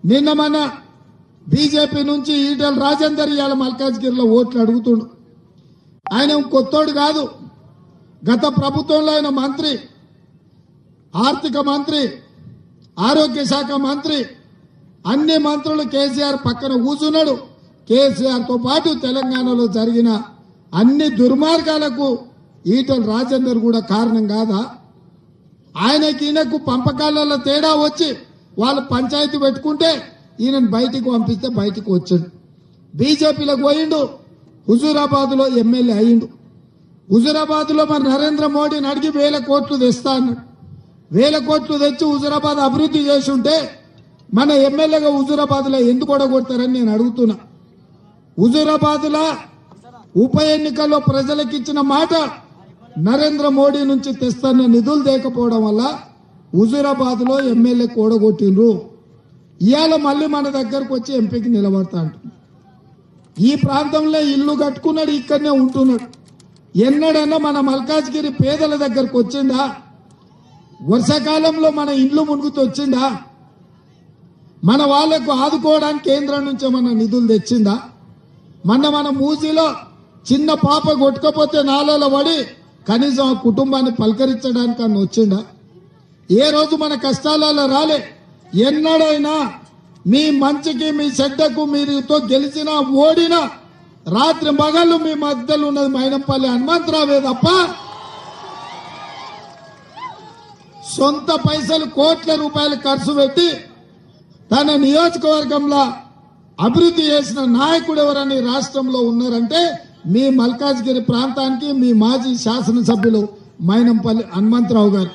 నిన్న మన బీజేపీ నుంచి ఈటల రాజేందర్ ఇవాళ మల్కాజ్గిరిలో ఓట్లు అడుగుతుండు. ఆయన కొత్తోడు కాదు. గత ప్రభుత్వంలో ఆయన మంత్రి, ఆర్థిక మంత్రి, ఆరోగ్య శాఖ మంత్రి, అన్ని మంత్రులు కేసీఆర్ పక్కన కూర్చున్నాడు. కేసీఆర్ తో పాటు తెలంగాణలో జరిగిన అన్ని దుర్మార్గాలకు ఈటల రాజేందర్ కూడా కారణం కాదా? ఆయనకి ఈయనకు పంపకాలలో తేడా వచ్చి వాళ్ళు పంచాయతీ పెట్టుకుంటే ఈయనను బయటికి పంపిస్తే బయటికి వచ్చాడు. బీజేపీలోకి పోయిండు. హుజూరాబాద్ లో ఎమ్మెల్యే అయ్యిండు. హుజూరాబాద్ లో మరి నరేంద్ర మోడీని అడిగి 1000 కోట్లు తెస్తా అన్నాడు. 1000 కోట్లు తెచ్చి హుజూరాబాద్ అభివృద్ధి చేసి ఉంటే మన ఎమ్మెల్యేగా హుజూరాబాద్ లో ఎందుకు ఓడగొడతారని నేను అడుగుతున్నా. హుజూరాబాద్ లో ఉప ఎన్నికల్లో ప్రజలకు ఇచ్చిన మాట నరేంద్ర మోడీ నుంచి తెస్తున్న నిధులు లేకపోవడం వల్ల హుజూరాబాద్ లో ఎమ్మెల్యే కూడగొట్టిండ్రు. ఇవాళ మళ్ళీ మన దగ్గరకు వచ్చి ఎంపీకి నిలబడతా అంటున్నాడు. ఈ ప్రాంతంలో ఇల్లు కట్టుకున్నాడు, ఇక్కడనే ఉంటున్నాడు. ఎన్నడన్నా మన మల్కాజ్గిరి పేదల దగ్గరకు వచ్చిందా? వర్షాకాలంలో మన ఇండ్లు మునుగుతూ వచ్చిందా? మన వాళ్లకు ఆదుకోవడానికి కేంద్రం నుంచి మన నిధులు తెచ్చిందా? మన మూసీలో చిన్న పాప కొట్టుకపోతే నాలలో పడి కనీసం ఆ కుటుంబాన్ని పలకరించడానికి అన్న వచ్చిందా? ఏ రోజు మన కష్టాలలో రాలే. ఎన్నడైనా మీ మంచికి మీ చెడ్డకు మీరుతో గెలిచినా ఓడినా రాత్రి మగళ్ళు మీ మధ్యలో ఉన్నది మైనంపల్లి హనుమంతరావే తప్ప సొంత పైసలు కోట్ల రూపాయలు ఖర్చు పెట్టి తన నియోజకవర్గంలో అభివృద్ధి చేసిన నాయకుడు ఎవరని రాష్ట్రంలో ఉన్నారంటే మీ మల్కాజ్గిరి ప్రాంతానికి మీ మాజీ శాసనసభ్యులు మైనంపల్లి హనుమంతరావు గారు.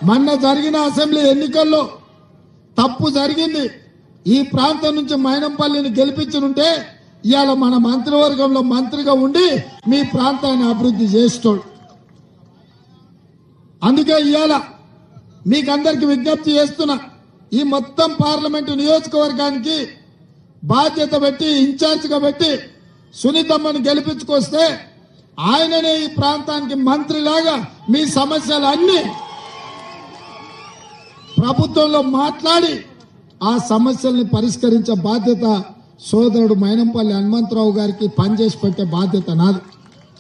మొన్న జరిగిన అసెంబ్లీ ఎన్నికల్లో తప్పు జరిగింది. ఈ ప్రాంతం నుంచి మైనంపల్లిని గెలిపించుంటే ఇవాళ మన మంత్రివర్గంలో మంత్రిగా ఉండి మీ ప్రాంతాన్ని అభివృద్ధి చేస్తాడు. అందుకే ఇవాళ మీకందరికి విజ్ఞప్తి చేస్తున్నా, ఈ మొత్తం పార్లమెంటు నియోజకవర్గానికి బాధ్యత పెట్టి ఇన్ఛార్జిగా పెట్టి సునీతమ్మని గెలిపించుకొస్తే ఆయననే ఈ ప్రాంతానికి మంత్రిలాగా మీ సమస్యలు అన్ని ప్రభుత్వంలో మాట్లాడి ఆ సమస్యల్ని పరిష్కరించే బాధ్యత సోదరుడు మైనంపల్లి హనుమంతరావు గారికి పనిచేసి పెట్టే బాధ్యత నాది.